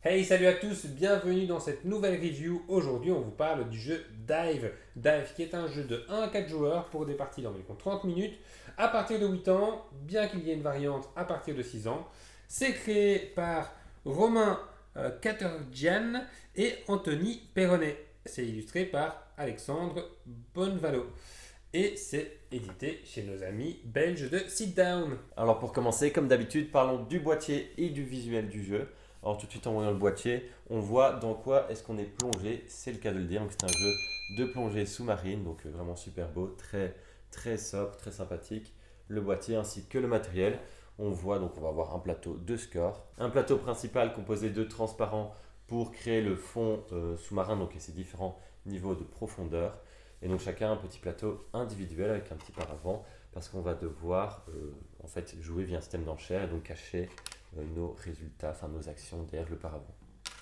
Hey, salut à tous, bienvenue dans cette nouvelle review. Aujourd'hui, on vous parle du jeu Dive. Dive qui est un jeu de 1 à 4 joueurs pour des parties d'environ 30 minutes à partir de 8 ans, bien qu'il y ait une variante à partir de 6 ans. C'est créé par Romain Catergian et Anthony Perronnet. C'est illustré par Alexandre Bonvalo. Et c'est édité chez nos amis belges de Sit Down. Alors pour commencer, comme d'habitude, parlons du boîtier et du visuel du jeu. Alors tout de suite en voyant le boîtier, on voit dans quoi est-ce qu'on est plongé, c'est le cas de le dire. Donc c'est un jeu de plongée sous-marine, donc vraiment super beau, très sobre, très sympathique. Le boîtier ainsi que le matériel. On voit donc on va avoir un plateau de score, un plateau principal composé de transparents pour créer le fond sous-marin, donc et ses différents niveaux de profondeur. Et donc chacun un petit plateau individuel avec un petit paravent parce qu'on va devoir en fait jouer via un système d'enchères et donc cacher nos résultats, enfin nos actions derrière le paravent.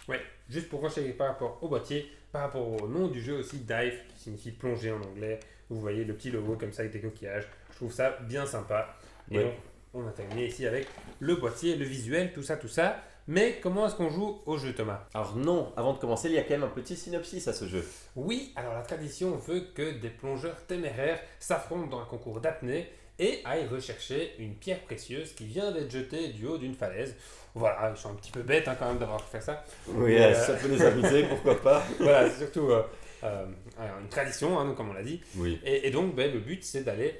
Ouais, juste pour renchérir par rapport au boîtier, par rapport au nom du jeu aussi, Dive, qui signifie plonger en anglais. Vous voyez le petit logo comme ça avec des coquillages. Je trouve ça bien sympa. Et Oui. donc, on a terminé ici avec le boîtier, le visuel, tout ça, tout ça. Mais comment est-ce qu'on joue au jeu, Thomas? Alors non, avant de commencer, il y a quand même un petit synopsis à ce jeu. Oui, alors la tradition veut que des plongeurs téméraires s'affrontent dans un concours d'apnée et aillent rechercher une pierre précieuse qui vient d'être jetée du haut d'une falaise. Voilà, ils sont un petit peu bêtes quand même d'avoir fait ça. Oui, Mais ça peut nous amuser, pourquoi pas. voilà, c'est surtout alors, une tradition, hein, comme on l'a dit. Oui. Et donc, ben, le but, c'est d'aller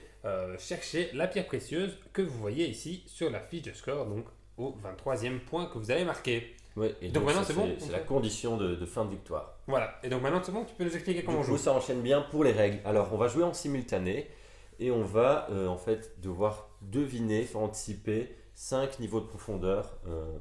chercher la pierre précieuse que vous voyez ici sur la fiche de score, donc au 23e point que vous avez marqué. Oui, et Donc donc maintenant, ça c'est bon? c'est la condition de fin de victoire. Voilà. Et donc maintenant, c'est bon, tu peux nous expliquer Du comment on coup, joue? ça enchaîne bien pour les règles. Alors, on va jouer en simultané et on va en fait devoir deviner, enfin, anticiper 5 niveaux de profondeur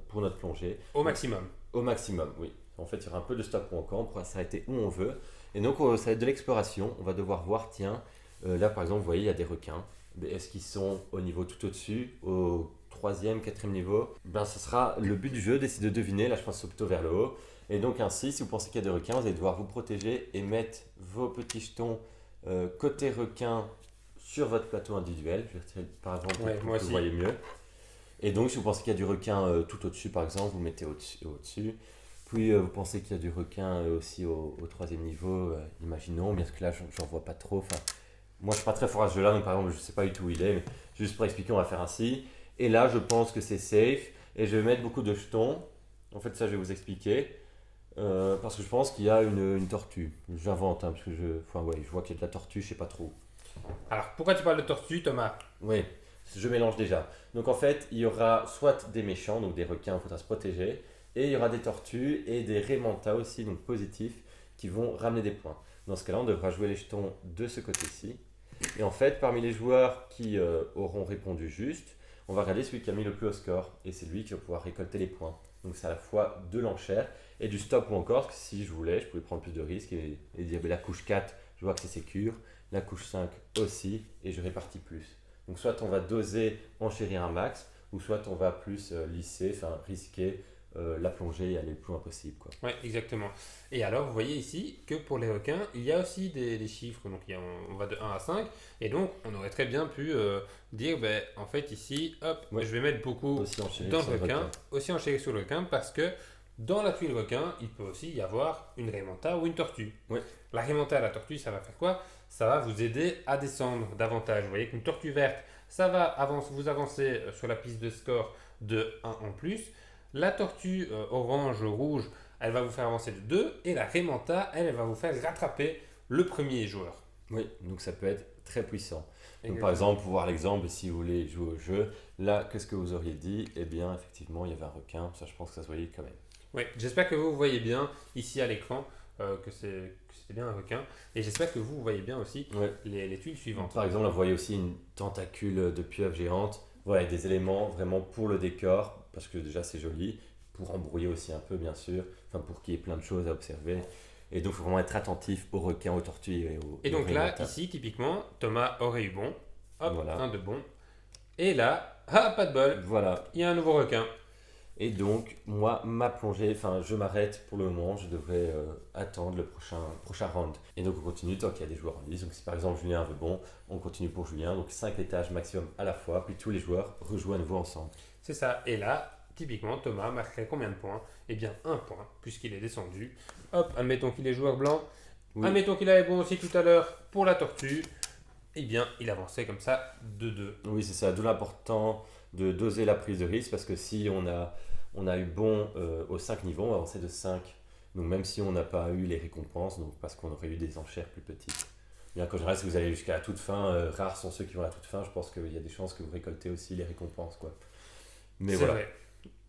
pour notre plongée. Au Donc, maximum. au maximum, oui. En fait, il y aura un peu de stop ou encore, on pourra s'arrêter où on veut. Et donc, ça va être de l'exploration. On va devoir voir, tiens, là par exemple, vous voyez, il y a des requins. Mais est-ce qu'ils sont au niveau tout au-dessus, au troisième, quatrième niveau? Ben, ce sera le but du jeu, d'essayer de deviner. Là, je pense plutôt vers le haut. Et donc, ainsi, si vous pensez qu'il y a des requins, vous allez devoir vous protéger et mettre vos petits jetons côté requin sur votre plateau individuel. Je vais retirer par exemple Ouais, pour moi que vous aussi. voyez mieux. Et donc, si vous pensez qu'il y a du requin tout au-dessus, par exemple, vous le mettez au-dessus. Puis, vous pensez qu'il y a du requin aussi au troisième niveau, imaginons, bien que là, j'en vois pas trop. Enfin, moi, je suis pas très fort à ce jeu-là, donc par exemple, je sais pas du tout où il est. Mais juste pour expliquer, on va faire ainsi. Et là, je pense que c'est safe. Et je vais mettre beaucoup de jetons. En fait, ça, je vais vous expliquer. Parce que je pense qu'il y a une tortue. J'invente, hein, parce que enfin, ouais, je vois qu'il y a de la tortue, je sais pas trop. Alors, pourquoi tu parles de tortue, Thomas? Oui, je mélange déjà. Donc en fait, il y aura soit des méchants, donc des requins, il faudra se protéger, et il y aura des tortues et des remantas aussi, donc positifs, qui vont ramener des points. Dans ce cas-là, on devra jouer les jetons de ce côté-ci. Et en fait, parmi les joueurs qui auront répondu juste, on va regarder celui qui a mis le plus haut score, et c'est lui qui va pouvoir récolter les points. Donc c'est à la fois de l'enchère et du stop ou encore, parce que si je voulais, je pouvais prendre plus de risques et dire ben, la couche 4, je vois que c'est sécure, la couche 5 aussi, et je répartis plus. Donc soit on va doser enchérir un max, ou soit on va plus lisser, enfin risquer la plongée et aller le plus loin possible. Quoi. Ouais, exactement. Et alors, vous voyez ici que pour les requins, il y a aussi des chiffres. Donc, on va de 1 à 5. Et donc, on aurait très bien pu dire, ben, en fait, ici, hop, Ouais. je vais mettre beaucoup Aussi enchérir dans sur le le requin, requin. aussi enchérir sur le requin, parce que dans la tuile requin, il peut aussi y avoir une raimanta ou une tortue. Ouais. La raimanta et la tortue, ça va faire quoi? Ça va vous aider à descendre davantage. Vous voyez qu'une tortue verte, ça va vous avancer sur la piste de score de 1 en plus. La tortue orange, rouge, elle va vous faire avancer de 2. Et la raimanta, elle va vous faire rattraper le premier joueur. Oui, donc ça peut être très puissant. Donc par Exactement. exemple, pour voir l'exemple, si vous voulez jouer au jeu, là, qu'est-ce que vous auriez dit? Eh bien, effectivement, il y avait un requin. Ça, je pense que ça se voyait quand même. Oui, j'espère que vous voyez bien ici à l'écran que c'était bien un requin. Et j'espère que vous voyez bien aussi Ouais. les tuiles suivantes. Par exemple, là, vous voyez aussi une tentacule de pieuvre géante. Voilà, des éléments vraiment pour le décor, parce que déjà c'est joli, pour embrouiller aussi un peu, bien sûr, enfin pour qu'il y ait plein de choses à observer. Et donc, il faut vraiment être attentif aux requins, aux tortues Et et aux donc là, raimentas. ici, typiquement, Thomas aurait eu bon. Hop, Voilà. un de bon. Et là, ah, pas de bol, Voilà. il y a un nouveau requin. Et donc, moi, ma plongée, enfin, je m'arrête pour le moment, je devrais attendre le prochain round. Et donc, on continue tant qu'il y a des joueurs en lice. Donc, si par exemple Julien veut bon, on continue pour Julien. Donc, 5 étages maximum à la fois, puis tous les joueurs rejouent à nouveau ensemble. C'est ça. Et là, typiquement, Thomas marquerait combien de points? Eh bien, un point, puisqu'il est descendu. Hop, admettons qu'il est joueur blanc. Oui. Admettons qu'il avait bon aussi tout à l'heure pour la tortue. Eh bien, il avançait comme ça de 2. Oui, c'est ça, d'où l'important de doser la prise de risque parce que si on a eu bon aux 5 niveaux, on va avancer de 5. Donc même si on n'a pas eu les récompenses, donc parce qu'on aurait eu des enchères plus petites. Bien qu'en général, si vous allez jusqu'à la toute fin, rares sont ceux qui vont à la toute fin, je pense qu'il y a des chances que vous récoltez aussi les récompenses, quoi. Mais C'est voilà. vrai.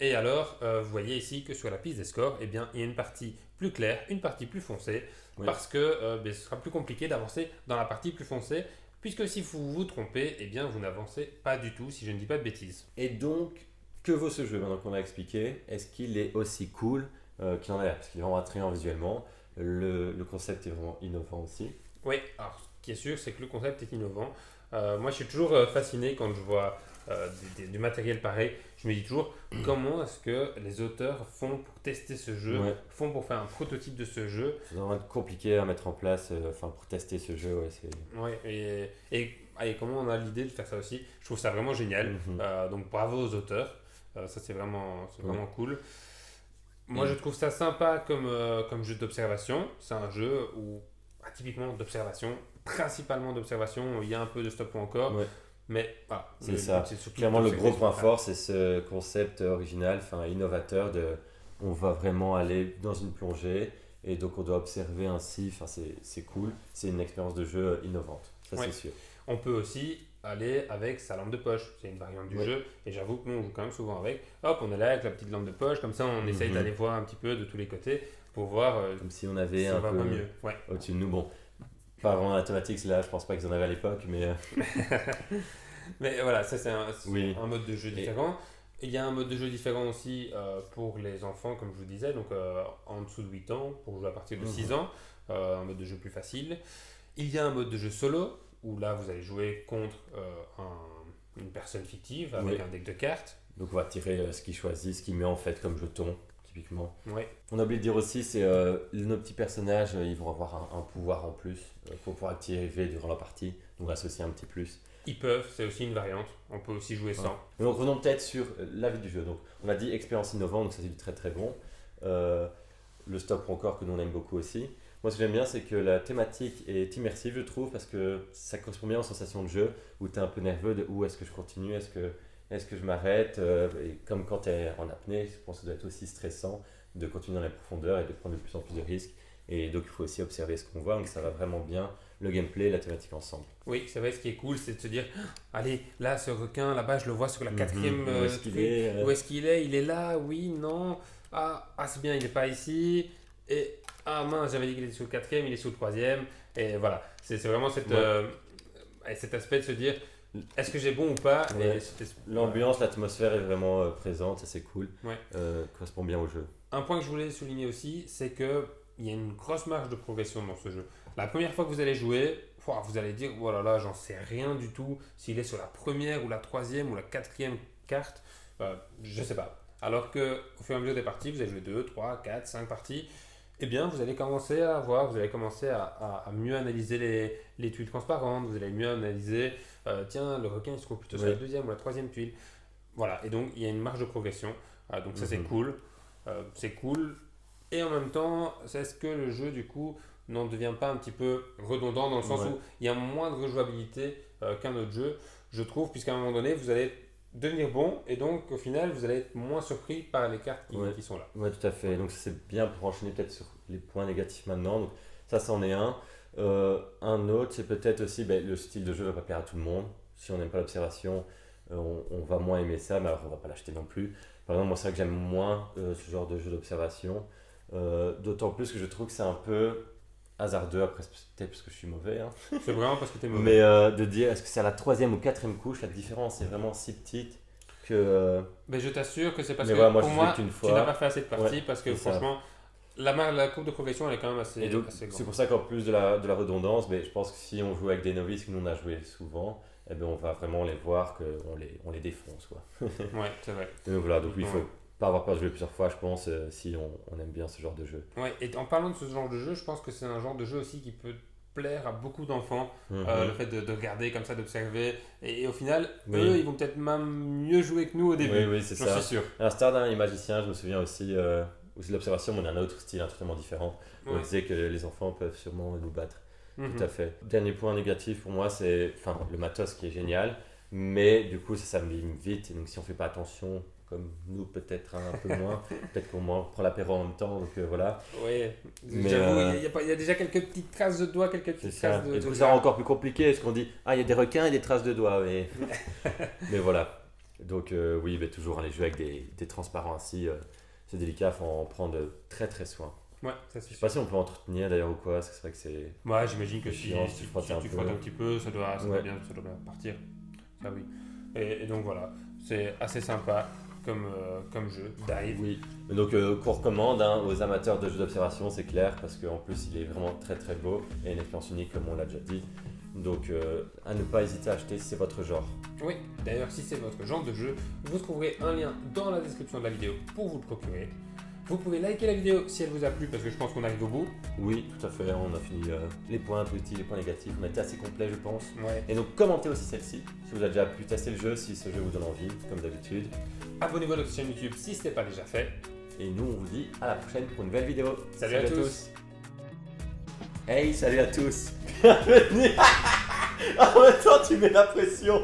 Et alors, vous voyez ici que sur la piste des scores, eh bien, il y a une partie plus claire, une partie plus foncée, Oui. parce que ce sera plus compliqué d'avancer dans la partie plus foncée, puisque si vous vous trompez, eh bien, vous n'avancez pas du tout, si je ne dis pas de bêtises. Et donc, que vaut ce jeu maintenant qu'on a expliqué? Est-ce qu'il est aussi cool qu'il en a l'air? Parce qu'il est vraiment attrayant visuellement. Le concept est vraiment innovant aussi. Oui, alors ce qui est sûr, c'est que le concept est innovant. Moi, je suis toujours fasciné quand je vois du matériel pareil. Je me dis toujours comment est-ce que les auteurs font pour tester ce jeu, Ouais. font pour faire un prototype de ce jeu. C'est vraiment compliqué à mettre en place, pour tester ce jeu. Ouais, c'est... Ouais, et comment on a l'idée de faire ça aussi. Je trouve ça vraiment génial. Mhm. Donc bravo aux auteurs. Ça, c'est vraiment cool. Moi, Et- je trouve ça sympa comme jeu d'observation. C'est un jeu où, typiquement d'observation, principalement d'observation, il y a un peu de stop ou encore. Ouais. Mais voilà, C'est ça. c'est surtout Clairement, le d'observer gros point sur- fort, c'est ce concept original, innovateur de on va vraiment aller dans une plongée et donc on doit observer ainsi. C'est cool. C'est une expérience de jeu innovante. Ça, Ouais. c'est sûr. On peut aussi aller avec sa lampe de poche. C'est une variante du Ouais. jeu. Et j'avoue que nous, on joue quand même souvent avec. Hop, on est là avec la petite lampe de poche. Comme ça, on essaye Mhm. d'aller voir un petit peu de tous les côtés pour voir Comme si on si avait ça un va peu pas mieux. Ouais. au-dessus de nous. Bon, pas vraiment Automatics là, je pense pas qu'ils en avaient à l'époque, mais Mais voilà, ça c'est Oui. un mode de jeu différent. Il y a un mode de jeu différent aussi pour les enfants, comme je vous disais, donc en dessous de 8 ans, pour jouer à partir de 6 ans, un mode de jeu plus facile. Il y a un mode de jeu solo, où là vous allez jouer contre une personne fictive avec Oui. un deck de cartes. donc on va tirer ce qu'ils choisissent, ce qu'ils met en fait comme jeton, typiquement. Ouais. On a oublié de dire aussi, c'est nos petits personnages, ils vont avoir un pouvoir en plus pour pouvoir activer durant la partie, donc associer un petit plus. Ils peuvent, c'est aussi une variante. On peut aussi jouer sans. Mais donc revenons peut-être sur l'avis du jeu. Donc on a dit expérience innovante, donc ça c'est du très très bon. Le stop encore que nous on aime beaucoup aussi. Moi ce que j'aime bien c'est que la thématique est immersive je trouve parce que ça correspond bien aux sensations de jeu où tu es un peu nerveux de où est-ce que je continue, est-ce que je m'arrête et comme quand tu es en apnée, je pense que ça doit être aussi stressant de continuer dans les profondeurs et de prendre de plus en plus de risques. Et donc il faut aussi observer ce qu'on voit, donc ça va vraiment bien le gameplay et la thématique ensemble. Oui, c'est vrai, ce qui est cool, c'est de se dire allez, là, ce requin, là-bas, je le vois sur la Mhm. quatrième. Où est-ce qu'il est Où est-ce qu'il est? Il est là, oui, non. C'est bien, il n'est pas ici. Et mince, j'avais dit qu'il était sur le quatrième, il est sur le troisième. Et voilà, c'est vraiment cet aspect de se dire est-ce que j'ai bon ou pas? Ouais. Et c'était- L'ambiance, l'atmosphère est vraiment présente, ça c'est cool. Ouais. Correspond bien au jeu. Un point que je voulais souligner aussi, c'est qu'il y a une grosse marge de progression dans ce jeu. La première fois que vous allez jouer, vous allez dire oh là là, j'en sais rien du tout. S'il est sur la première ou la troisième ou la quatrième carte, je sais pas. Alors que au fur et à mesure des parties, vous allez jouer 2, 3, 4, 5 parties. Eh bien, vous allez commencer à voir, vous allez commencer à mieux analyser les tuiles transparentes, vous allez mieux analyser, tiens, le requin il se trouve plutôt sur Ouais. la deuxième ou la troisième tuile. Voilà, et donc il y a une marge de progression. Donc ça c'est Mhm. cool. C'est cool. Et en même temps, est-ce que le jeu du coup n'en devient pas un petit peu redondant dans le sens Ouais. où il y a moins de rejouabilité qu'un autre jeu, je trouve, puisqu'à un moment donné, vous allez devenir bon et donc au final, vous allez être moins surpris par les cartes Ouais. qui sont là. Ouais, tout à fait. Donc ça, c'est bien pour enchaîner peut-être sur les points négatifs maintenant. Donc ça, c'en est un. Un autre, c'est peut-être aussi le style de jeu ne va pas plaire à tout le monde. Si on n'aime pas l'observation, on va moins aimer ça, mais alors on va pas l'acheter non plus. Par exemple, moi, c'est vrai que j'aime moins ce genre de jeu d'observation. D'autant plus que je trouve que c'est un peu hasardeux, après peut-être parce que je suis mauvais, hein. C'est vraiment parce que tu es mauvais. Mais de dire est-ce que c'est à la troisième ou quatrième couche, la différence est vraiment si petite que... Mais je t'assure que c'est parce Mais que voilà, moi, pour je moi, joue qu'une tu fois. n'as pas fait assez de parties Ouais, parce que c'est ça. franchement, la courbe de progression elle est quand même assez, Et donc, assez c'est grande. pour ça qu'en plus de la redondance, je pense que si on joue avec des novices que nous on a joué souvent, on va vraiment les voir qu'on les défonce, quoi. Ouais, c'est vrai. Et donc voilà, donc il faut Ouais. pas avoir peur de jouer plusieurs fois, je pense, si on aime bien ce genre de jeu. Ouais, et en parlant de ce genre de jeu, je pense que c'est un genre de jeu aussi qui peut plaire à beaucoup d'enfants, Mhm. le fait de regarder comme ça, d'observer. Et au final, Oui. eux, ils vont peut-être même mieux jouer que nous au début. Oui, oui, c'est J'en ça. suis sûr. À l'instar d'un magicien, je me souviens aussi de l'observation, mais on a un autre style, totalement différent. On Ouais. disait que les enfants peuvent sûrement nous battre. Mhm. Tout à fait. Dernier point négatif pour moi, c'est le matos qui est génial, mais du coup, ça s'abîme vite. Et donc, si on fait pas attention, comme nous, peut-être un peu moins, peut-être qu'on prend l'apéro en même temps. Donc voilà. Oui, Mais, j'avoue, il y a déjà quelques petites traces de doigts, quelques C'est petites ça. traces Et de du coup, ça rend encore plus compliqué parce qu'on dit ah, il y a des requins et des traces de doigts. Mais, mais voilà. Donc, oui, mais toujours aller jouer avec des transparents ainsi, c'est délicat, il faut en prendre très très soin. Ouais, ça c'est Je sais sûr. pas si on peut entretenir d'ailleurs ou quoi, parce que c'est vrai que c'est. Ouais, j'imagine que C'est si, chiant, si si tu frottes un tu peu. frottes un petit peu, ça doit Ouais. bien partir. Ça oui. Et donc voilà, c'est assez sympa comme jeu, Dive. Oui. Donc, qu'on recommande aux amateurs de jeux d'observation, c'est clair, parce qu'en plus, il est vraiment très très beau et une expérience unique, comme on l'a déjà dit. Donc, à ne pas hésiter à acheter si c'est votre genre. Oui, d'ailleurs, si c'est votre genre de jeu, vous trouverez un lien dans la description de la vidéo pour vous le procurer. Vous pouvez liker la vidéo si elle vous a plu, parce que je pense qu'on arrive au bout. Oui, tout à fait, on a fini les points positifs, les points négatifs, on a été assez complet, je pense. Ouais. Et donc, commentez aussi celle-ci, si vous avez déjà pu tester le jeu, si ce jeu vous donne envie, comme d'habitude. Abonnez-vous à notre chaîne YouTube si ce n'est pas déjà fait. Et nous, on vous dit à la prochaine pour une nouvelle vidéo. Salut à tous. Hey, salut à tous. Bienvenue. En même temps, tu mets la pression.